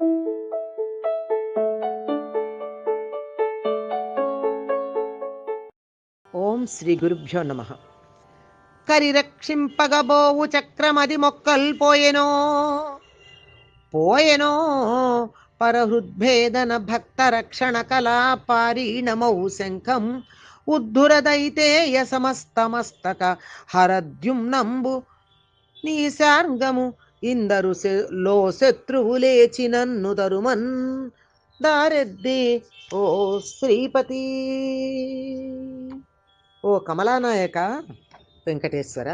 ఓం శ్రీ గురుభ్యో నమ. కరిరక్షింపగబోవు చక్రమది మొక్కల్ పోయెనో పోయెనో పరహృద్భేదన భక్త రక్షణ కళా పారీణమౌ శంఖం ఉద్ధురదైతేయ సమస్తమస్తక హరద్యుమ్నంబు నీశార్గము ఇందరు లో శత్రువు లేచి నన్ను తరుమన్ దారెద్ది ఓ శ్రీపతి. ఓ కమలానాయక వెంకటేశ్వర,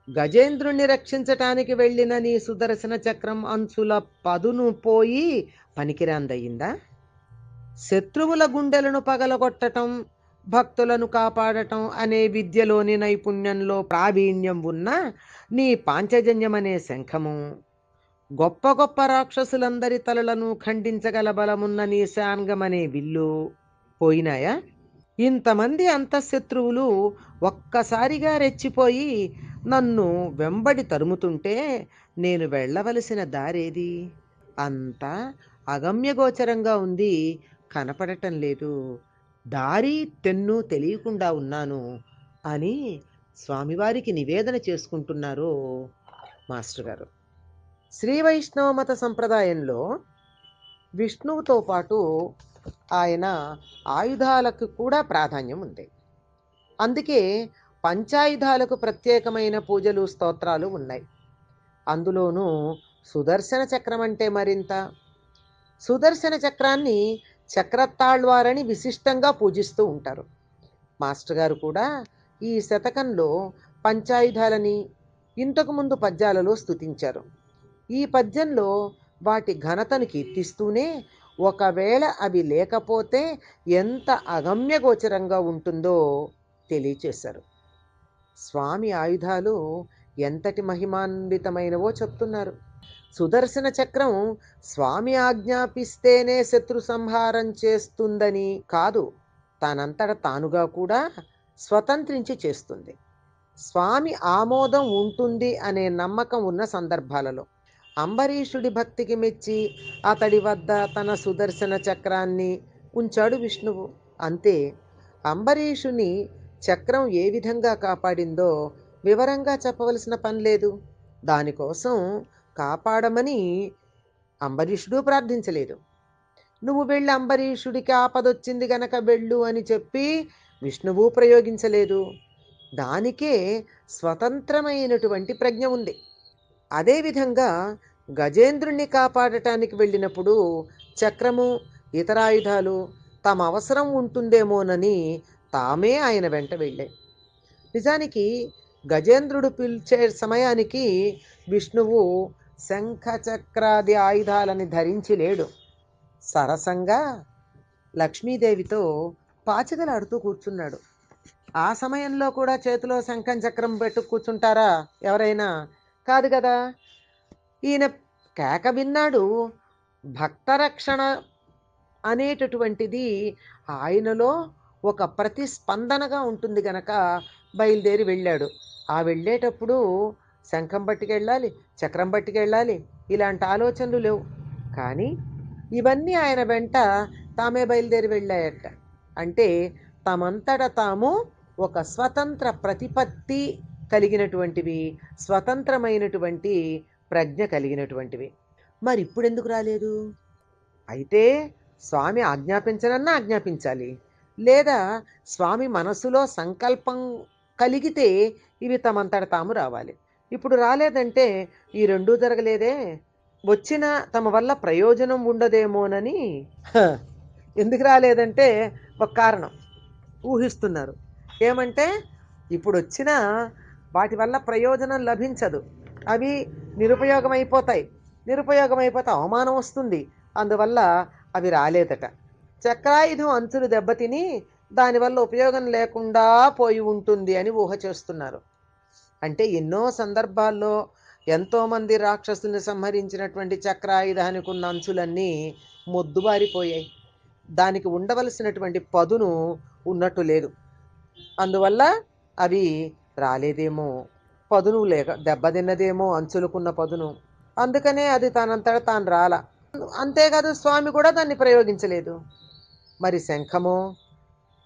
గజేంద్రుణ్ణి రక్షించటానికి వెళ్ళిన నీ సుదర్శన చక్రం అంచుల పదును పోయి పనికిరాందయ్యిందా? శత్రువుల గుండెలను పగలగొట్టటం, భక్తులను కాపాడటం అనే విద్యలోని నైపుణ్యంలో ప్రావీణ్యం ఉన్న నీ పాంచజన్యమనే శంఖము, గొప్ప గొప్ప రాక్షసులందరి తలలను ఖండించగల బలమున్న నీ శాంగమనే విల్లు పోయినాయా? ఇంతమంది అంతఃశత్రువులు ఒక్కసారిగా రెచ్చిపోయి నన్ను వెంబడి తరుముతుంటే నేను వెళ్ళవలసిన దారేది? అంతా అగమ్యగోచరంగా ఉంది, కనపడటం లేదు. దారి తెన్ను తెలియకుండా ఉన్నాను అని స్వామివారికి నివేదన చేసుకుంటున్నారు మాస్టర్ గారు. శ్రీ వైష్ణవ మత సంప్రదాయంలో విష్ణువుతో పాటు ఆయన ఆయుధాలకు కూడా ప్రాధాన్యం ఉంది. అందుకే పంచాయుధాలకు ప్రత్యేకమైన పూజలు, స్తోత్రాలు ఉన్నాయి. అందులోనూ సుదర్శన చక్రం అంటే మరింత. సుదర్శన చక్రాన్ని చక్రతాళ్వారని విశిష్టంగా పూజిస్తూ ఉంటారు. మాస్టర్ గారు కూడా ఈ శతకంలో పంచాయుధాలని ఇంతకుముందు పద్యాలలో స్తుతించారు. ఈ పద్యంలో వాటి ఘనతను కీర్తిస్తూనే ఒకవేళ అవి లేకపోతే ఎంత అగమ్యగోచరంగా ఉంటుందో తెలియచేశారు. స్వామి ఆయుధాలు ఎంతటి మహిమాన్వితమైనవో చెప్తున్నారు. సుదర్శన చక్రం స్వామి ఆజ్ఞాపిస్తేనే శత్రు సంహారం చేస్తుందని కాదు, తనంతట తానుగా కూడా స్వతంత్రించి చేస్తుంది. స్వామి ఆమోదం ఉంటుంది అనే నమ్మకం ఉన్న సందర్భాలలో అంబరీషుడి భక్తికి మెచ్చి అతడి వద్ద తన సుదర్శన చక్రాన్ని ఉంచాడు విష్ణువు. అంతే. అంబరీషుని చక్రం ఏ విధంగా కాపాడిందో వివరంగా చెప్పవలసిన పని లేదు. దానికోసం కాపాడమని అంబరీషుడు ప్రార్థించలేదు. నువ్వు వెళ్ళి అంబరీషుడికి ఆపదొచ్చింది గనక వెళ్ళు అని చెప్పి విష్ణువు ప్రయోగించలేదు. దానికే స్వతంత్రమైనటువంటి ప్రజ్ఞ ఉంది. అదేవిధంగా గజేంద్రుణ్ణి కాపాడటానికి వెళ్ళినప్పుడు చక్రము, ఇతర ఆయుధాలు తమ అవసరం ఉంటుందేమోనని తామే ఆయన వెంట వెళ్ళాయి. నిజానికి గజేంద్రుడు పిలిచే సమయానికి విష్ణువు శంఖ చక్రాది ఆయుధాలని ధరించి లేడు. సరసంగా లక్ష్మీదేవితో పాచికలాడుతూ కూర్చున్నాడు. ఆ సమయంలో కూడా చేతిలో శంఖం చక్రం పెట్టు కూర్చుంటారా ఎవరైనా? కాదు కదా. ఈయన కేక విన్నాడు. భక్తరక్షణ అనేటటువంటిది ఆయనలో ఒక ప్రతిస్పందనగా ఉంటుంది గనక బయలుదేరి వెళ్ళాడు. ఆ వెళ్ళేటప్పుడు శంఖం పట్టుకెళ్ళాలి, చక్రం పట్టుకెళ్ళాలి, ఇలాంటి ఆలోచనలు లేవు. కానీ ఇవన్నీ ఆయన వెంట తామే బయలుదేరి వెళ్ళాయట. అంటే తమంతట తాము ఒక స్వతంత్ర ప్రతిపత్తి కలిగినటువంటివి, స్వతంత్రమైనటువంటి ప్రజ్ఞ కలిగినటువంటివి. మరి ఇప్పుడు ఎందుకు రాలేదు? అయితే స్వామి ఆజ్ఞాపించనన్నా ఆజ్ఞాపించాలి, లేదా స్వామి మనసులో సంకల్పం కలిగితే ఇవి తమంతట తాము రావాలి. ఇప్పుడు రాలేదంటే ఈ రెండూ జరగలేదే, వచ్చిన తమ వల్ల ప్రయోజనం ఉండదేమోనని ఎందుకు రాలేదంటే ఒక కారణం ఊహిస్తున్నారు. ఏమంటే ఇప్పుడు వచ్చిన వాటి వల్ల ప్రయోజనం లభించదు, అవి నిరుపయోగమైపోతాయి. నిరుపయోగమైపోతే అవమానం వస్తుంది, అందువల్ల అవి రాలేదట. చక్రాయుధం అంచులు దెబ్బతిని దానివల్ల ఉపయోగం లేకుండా పోయి ఉంటుంది అని ఊహ చేస్తున్నారు. అంటే ఎన్నో సందర్భాల్లో ఎంతోమంది రాక్షసుల్ని సంహరించినటువంటి చక్రాయుధానికి ఉన్న అంచులన్నీ మొద్దుబారిపోయాయి. దానికి ఉండవలసినటువంటి పదును ఉన్నట్టు లేదు. అందువల్ల అవి రాలేదేమో, పదును లేక దెబ్బతిన్నదేమో అంచులకున్న పదును. అందుకనే అది తనంతట తాను రాల. అంతేకాదు స్వామి కూడా దాన్ని ప్రయోగించలేదు. మరి శంఖమో,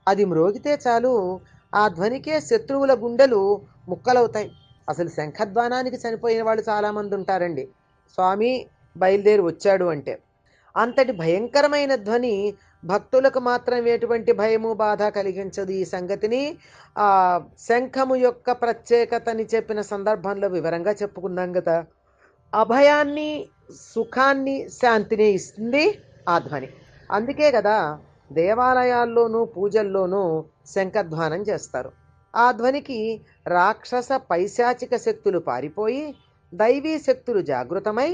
అది మ్రోగితే చాలు ఆ ధ్వనికే శత్రువుల గుండెలు ముక్కలవుతాయి. అసలు శంఖధ్వానానికి చనిపోయిన వాళ్ళు చాలామంది ఉంటారండి, స్వామి బయలుదేరి వచ్చాడు అంటే. అంతటి భయంకరమైన ధ్వని భక్తులకు మాత్రం ఎటువంటి భయము బాధ కలిగించదు. ఈ సంగతిని ఆ శంఖము యొక్క ప్రత్యేకతని చెప్పిన సందర్భంలో వివరంగా చెప్పుకున్నాం కదా. అభయాన్ని, సుఖాన్ని, శాంతిని ఇస్తుంది ఆ ధ్వని. అందుకే కదా దేవాలయాల్లోనూ పూజల్లోనూ శంఖధ్వానం చేస్తారు. ఆ ధ్వనికి రాక్షస పైశాచిక శక్తులు పారిపోయి దైవీ శక్తులు జాగృతమై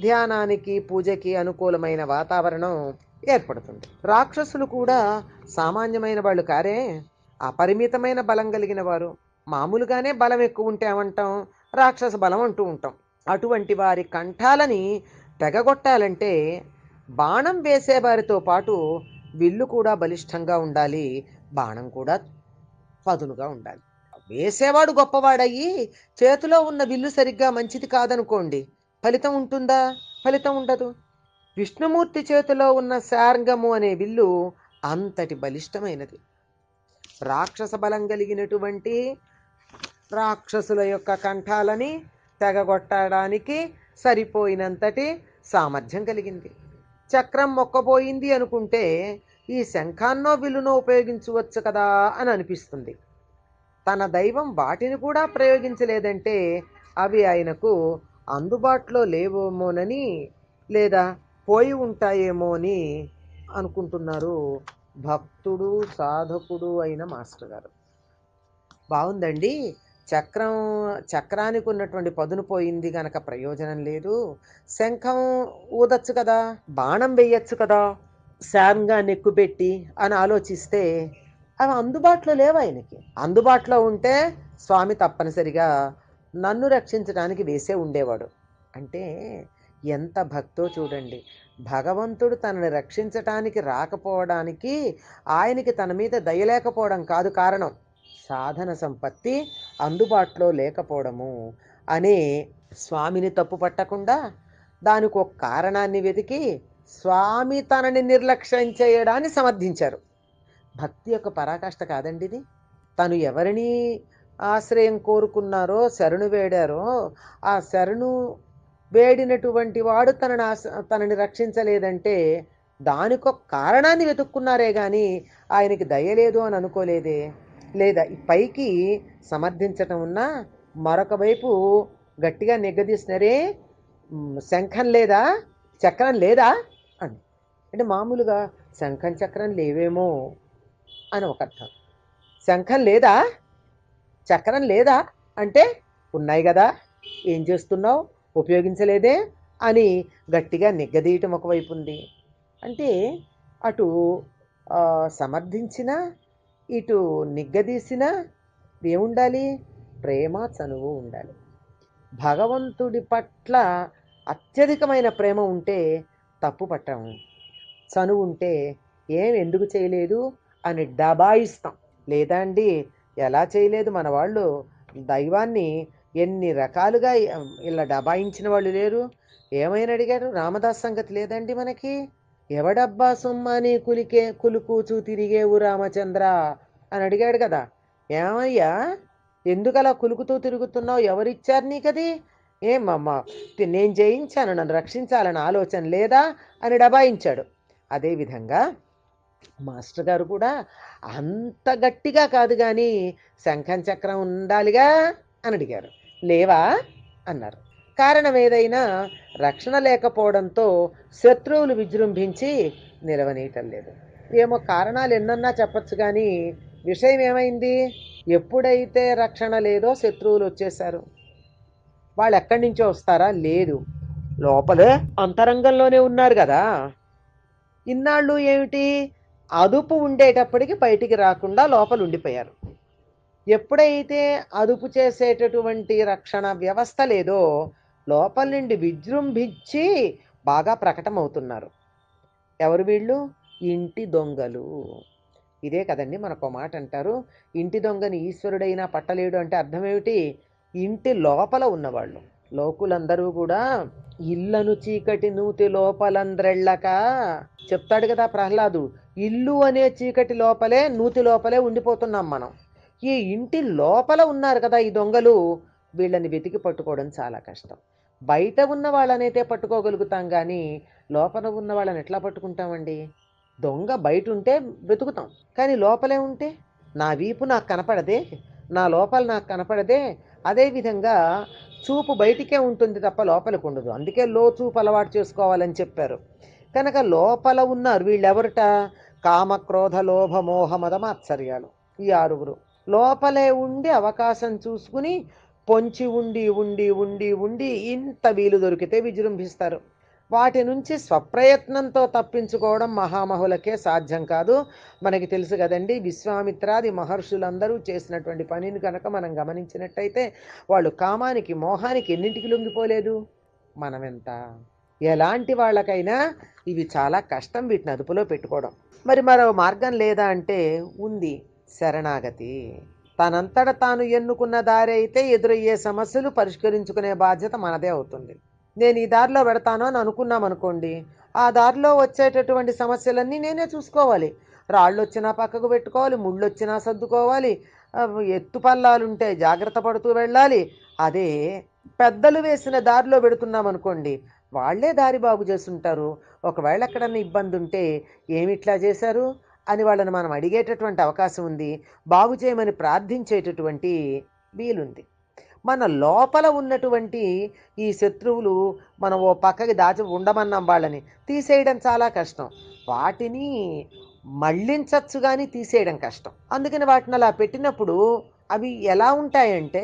ధ్యానానికి పూజకి అనుకూలమైన వాతావరణం ఏర్పడుతుంది. రాక్షసులు కూడా సామాన్యమైన వాళ్ళు కారే, అపరిమితమైన బలం కలిగిన వారు. మామూలుగానే బలం ఎక్కువ ఉంటే ఏమంటాం, రాక్షస బలం అంటూ ఉంటాం. అటువంటి వారి కంఠాలని తెగగొట్టాలంటే బాణం వేసేవారితో పాటు విల్లు కూడా బలిష్టంగా ఉండాలి, బాణం కూడా పదునుగా ఉండాలి. వేసేవాడు గొప్పవాడయ్యి చేతిలో ఉన్న విల్లు సరిగ్గా మంచిది కాదనుకోండి, ఫలితం ఉంటుందా? ఫలితం ఉండదు. విష్ణుమూర్తి చేతిలో ఉన్న శార్ంగము అనే విల్లు అంతటి బలిష్టమైనది. రాక్షస బలం కలిగినటువంటి రాక్షసుల యొక్క కంఠాలని తెగగొట్టడానికి సరిపోయినంతటి సామర్థ్యం కలిగింది. చక్రం మొక్కపోయింది అనుకుంటే ఈ శంఖాన్నో విల్లునో ఉపయోగించవచ్చు కదా అని అనిపిస్తుంది. తన దైవం వాటిని కూడా ప్రయోగించలేదంటే అవి ఆయనకు అందుబాటులో లేవేమోనని, లేదా పోయి ఉంటాయేమో అని అనుకుంటున్నారు భక్తుడు సాధకుడు అయిన మాస్టర్ గారు. బాగుందండి. చక్రానికి ఉన్నటువంటి పదును పోయింది గనక ప్రయోజనం లేదు. శంఖం ఊదచ్చు కదా, బాణం వెయ్యొచ్చు కదా, శాంగా నెక్కుపెట్టి అని ఆలోచిస్తే అవి అందుబాటులో లేవు ఆయనకి. అందుబాటులో ఉంటే స్వామి తప్పనిసరిగా నన్ను రక్షించడానికి వేసే ఉండేవాడు. అంటే ఎంత భక్తో చూడండి. భగవంతుడు తనని రక్షించటానికి రాకపోవడానికి ఆయనకి తన మీద దయలేకపోవడం కాదు కారణం, సాధన సంపత్తి అందుబాటులో లేకపోవడము అనే స్వామిని తప్పు పట్టకుండా దానికి ఒక కారణాన్ని వెతికి స్వామి తనని నిర్లక్ష్యం చేయడాన్ని సమర్థించారు. భక్తి యొక్క పరాకాష్ట కాదండి ఇది. తను ఎవరిని ఆశ్రయం కోరుకున్నారో, శరణు వేడారో, ఆ శరణు వేడినటువంటి వాడు తనని రక్షించలేదంటే దానికొక కారణాన్ని వెతుక్కున్నారే కానీ ఆయనకి దయలేదు అని అనుకోలేదే. లేదా పైకి సమర్థించటం ఉన్నా మరొక వైపు గట్టిగా నిగ్గదీసినారే, శంఖం లేదా, చక్రం లేదా అని. అంటే మామూలుగా శంఖం చక్రం లేవేమో అని ఒక అర్థం. శంఖం లేదా, చక్రం లేదా అంటే ఉన్నాయి కదా, ఏం చేస్తున్నావు, ఉపయోగించలేదే అని గట్టిగా నిగ్గదీయటం ఒకవైపు ఉంది. అంటే అటు సమర్థించిన, ఇటు నిగ్గదీసిన ఏముండాలి, ప్రేమ చనువు ఉండాలి. భగవంతుడి పట్ల అత్యధికమైన ప్రేమ ఉంటే తప్పు పట్టము, చనువు ఉంటే ఎందుకు చేయలేదు అని డబాయిస్తాం. లేదా అండి, ఎలా చేయలేదు, మన వాళ్ళు దైవాన్ని ఎన్ని రకాలుగా ఇలా డబాయించిన వాళ్ళు లేరు. ఏమైనా అడిగారు, రామదాస్ సంగతి లేదండి మనకి, ఎవడబ్బా సుమ్మని కులుకూచు తిరిగేవు రామచంద్ర అని అడిగాడు కదా. ఏమయ్యా, ఎందుకలా కులుకుతూ తిరుగుతున్నావు, ఎవరిచ్చారు నీకది, ఏమమ్మా నేను జయించాను, నన్ను రక్షించాలని ఆలోచన లేదా అని డబాయించాడు. అదేవిధంగా మాస్టర్ గారు కూడా అంత గట్టిగా కాదు కానీ శంఖం చక్రం ఉండాలిగా అని అడిగారు. లేవా అన్నారు. కారణం ఏదైనా రక్షణ లేకపోవడంతో శత్రువులు విజృంభించి నిలవనీయటం లేదు. ఏమో కారణాలు ఎన్నన్నా చెప్పచ్చు కానీ విషయం ఏమైంది, ఎప్పుడైతే రక్షణ లేదో శత్రువులు వచ్చేశారు. వాళ్ళు ఎక్కడి నుంచో వస్తారా, లేదు, లోపలే అంతరంగంలోనే ఉన్నారు కదా. ఇన్నాళ్ళు ఏమిటి, అదుపు ఉండేటప్పటికి బయటికి రాకుండా లోపల ఉండిపోయారు. ఎప్పుడైతే అదుపు చేసేటటువంటి రక్షణ వ్యవస్థ లేదో లోపల నుండి విజృంభించి బాగా ప్రకటమవుతున్నారు. ఎవరు వీళ్ళు, ఇంటి దొంగలు. ఇదే కదండి మనకు మాట అంటారు, ఇంటి దొంగని ఈశ్వరుడైనా పట్టలేడు అంటే అర్థం ఏమిటి, ఇంటి లోపల ఉన్నవాళ్ళు. లోకులందరూ కూడా ఇల్లను చీకటి నూతి లోపలంద్రెళ్ళక చెప్తాడు కదా ప్రహ్లాదు. ఇల్లు అనే చీకటి లోపలే నూతి లోపలే ఉండిపోతున్నాం మనం. ఈ ఇంటి లోపల ఉన్నారు కదా ఈ దొంగలు, వీళ్ళని వెతికి పట్టుకోవడం చాలా కష్టం. బయట ఉన్న వాళ్ళనైతే పట్టుకోగలుగుతాం కానీ లోపల ఉన్న వాళ్ళని ఎట్లా పట్టుకుంటామండి? దొంగ బయట ఉంటే వెతుకుతాం, కానీ లోపలే ఉంటే నా వీపు నాకు కనపడదే, నా లోపల నాకు కనపడదే. అదేవిధంగా చూపు బయటికే ఉంటుంది తప్ప లోపలికి ఉండదు. అందుకే లో చూపు అలవాటు చేసుకోవాలని చెప్పారు. కనుక లోపల ఉన్నారు వీళ్ళెవరట? కామ క్రోధ లోభ మోహ మద మాత్సర్యాలు, ఈ ఆరుగురు లోపలే ఉండి అవకాశం చూసుకుని పొంచి ఉండి ఉండి ఉండి ఉండి ఇంత వీలు దొరికితే విజృంభిస్తారు. వాటి నుంచి స్వప్రయత్నంతో తప్పించుకోవడం మహామహులకే సాధ్యం కాదు. మనకి తెలుసు కదండి, విశ్వామిత్రాది మహర్షులందరూ చేసినటువంటి పనిని కనుక మనం గమనించినట్టయితే వాళ్ళు కామానికి మోహానికి ఎన్నింటికి లొంగిపోలేదు. మనమెంత ఎలాంటి వాళ్ళకైనా ఇవి చాలా కష్టం, వీటిని అదుపులో పెట్టుకోవడం. మరి మరో మార్గం లేదా అంటే ఉంది, శరణాగతి. తనంతట తాను ఎన్నుకున్న దారి అయితే ఎదురయ్యే సమస్యలు పరిష్కరించుకునే బాధ్యత మనదే అవుతుంది. నేను ఈ దారిలో పెడతాను అని అనుకున్నాం అనుకోండి, ఆ దారిలో వచ్చేటటువంటి సమస్యలన్నీ నేనే చూసుకోవాలి. రాళ్ళు వచ్చినా పక్కకు పెట్టుకోవాలి, ముళ్ళు వచ్చినా సర్దుకోవాలి, ఎత్తు పల్లాలుంటే జాగ్రత్త పడుతూ వెళ్ళాలి. అదే పెద్దలు వేసిన దారిలో పెడుతున్నాం అనుకోండి, వాళ్ళే దారి బాగు చేస్తుంటారు. ఒకవేళ ఎక్కడన్నా ఇబ్బంది ఉంటే ఏమిట్లా చేశారు అని వాళ్ళని మనం అడిగేటటువంటి అవకాశం ఉంది, బాగు చేయమని ప్రార్థించేటటువంటి వీలుంది. మన లోపల ఉన్నటువంటి ఈ శత్రువులు మనం ఓ పక్కకి దాచి ఉండమన్నాం, వాళ్ళని తీసేయడం చాలా కష్టం. వాటిని మళ్ళించచ్చు కానీ తీసేయడం కష్టం. అందుకని వాటిని అలా పెట్టినప్పుడు అవి ఎలా ఉంటాయంటే,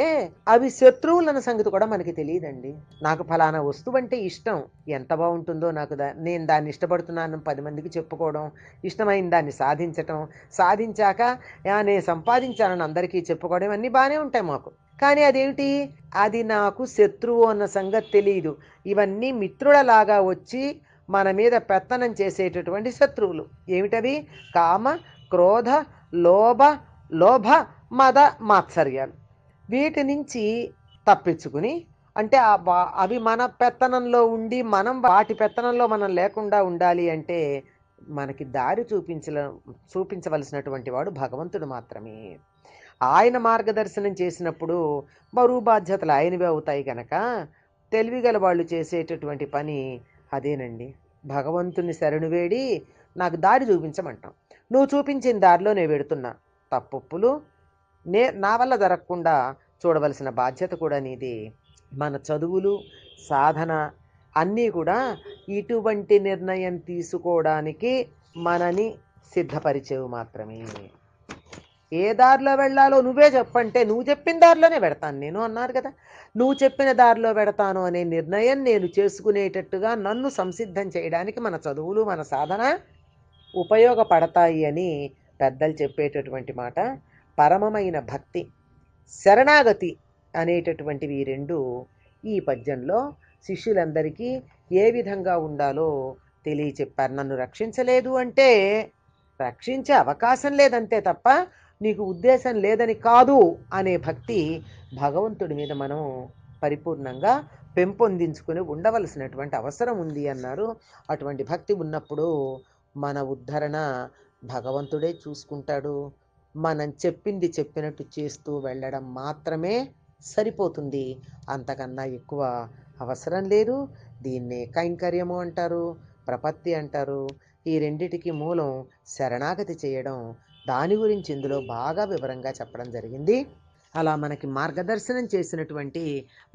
అవి శత్రువులన్న సంగతి కూడా మనకి తెలియదండి. నాకు ఫలానా వస్తువు అంటే ఇష్టం, ఎంత బాగుంటుందో నాకు నేను దాన్ని ఇష్టపడుతున్నాను 10 మందికి చెప్పుకోవడం, ఇష్టమైన దాన్ని సాధించటం, సాధించాక నేను సంపాదించానని అందరికీ చెప్పుకోవడం, అన్నీ బాగానే ఉంటాయి మాకు. కానీ అదేమిటి, అది నాకు శత్రువు అన్న సంగతి తెలియదు. ఇవన్నీ మిత్రులలాగా వచ్చి మన మీద పెత్తనం చేసేటటువంటి శత్రువులు. ఏమిటవి? కామ క్రోధ లోభ లోభ మద మాత్సర్యాలు. వీటి నుంచి తప్పించుకుని, అంటే అవి మన పెత్తనంలో ఉండి మనం వాటి పెత్తనంలో మనం లేకుండా ఉండాలి అంటే మనకి దారి చూపించవలసినటువంటి వాడు భగవంతుడు మాత్రమే. ఆయన మార్గదర్శనం చేసినప్పుడు బరువు బాధ్యతలు ఆయనవే అవుతాయి కనుక తెలివిగల వాళ్ళు చేసేటటువంటి పని అదేనండి. భగవంతుని శరణు వేడి నాకు దారి చూపించమంటాం. నువ్వు చూపించిన దారిలో నేను పెడుతున్నా, తప్పులు నా వల్ల జరగకుండా చూడవలసిన బాధ్యత కూడా నీది. మన చదువులు సాధన అన్నీ కూడా ఇటువంటి నిర్ణయం తీసుకోవడానికి మనని సిద్ధపరిచేవి మాత్రమే. ఏ దారిలో వెళ్ళాలో నువ్వే చెప్పంటే నువ్వు చెప్పిన దారిలోనే పెడతాను నేను అన్నారు కదా. నువ్వు చెప్పిన దారిలో పెడతాను అనే నిర్ణయం నేను చేసుకునేటట్టుగా నన్ను సంసిద్ధం చేయడానికి మన చదువులు మన సాధన ఉపయోగపడతాయి అని పెద్దలు చెప్పేటటువంటి మాట. పరమమైన భక్తి, శరణాగతి అనేటటువంటివి ఈ రెండు ఈ పద్యంలో శిష్యులందరికీ ఏ విధంగా ఉండాలో తెలియచెప్పారు. నన్ను రక్షించలేదు అంటే రక్షించే అవకాశం లేదంతే తప్ప నీకు ఉద్దేశం లేదని కాదు అనే భక్తి భగవంతుడి మీద మనం పరిపూర్ణంగా పెంపొందించుకుని ఉండవలసినటువంటి అవసరం ఉంది అన్నారు. అటువంటి భక్తి ఉన్నప్పుడు మన ఉద్ధరణ భగవంతుడే చూసుకుంటాడు. మనం చెప్పింది చెప్పినట్టు చేస్తూ వెళ్ళడం మాత్రమే సరిపోతుంది, అంతకన్నా ఎక్కువ అవసరం లేదు. దీన్నే కైంకర్యము అంటారు, ప్రపత్తి అంటారు. ఈ రెండిటికి మూలం శరణాగతి చేయడం. దాని గురించి ఇందులో బాగా వివరంగా చెప్పడం జరిగింది. అలా మనకి మార్గదర్శనం చేసినటువంటి,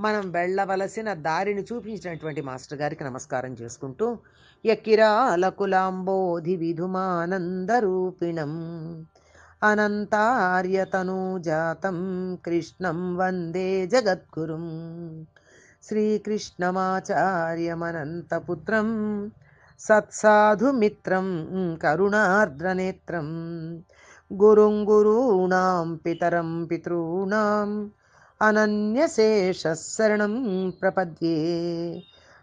మనం వెళ్ళవలసిన దారిని చూపించినటువంటి మాస్టర్ గారికి నమస్కారం చేసుకుంటూ, యకిరాలకులాంబోధి విధుమానందరూపిణం అనంతార్యతనూజాతం కృష్ణం వందే జగద్గురుం శ్రీకృష్ణమాచార్యమనంతపుత్రం సత్సాధుమిత్రం కరుణార్ద్రనేత్రం గురుం గురూణాం పితరం పితॄణాం అనన్యశేషశరణం ప్రపద్యే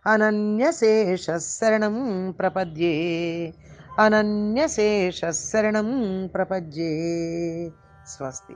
అనన్యశేషశరణం ప్రపద్యే అనన్యశేషశరణం ప్రపద్యే. స్వస్తి.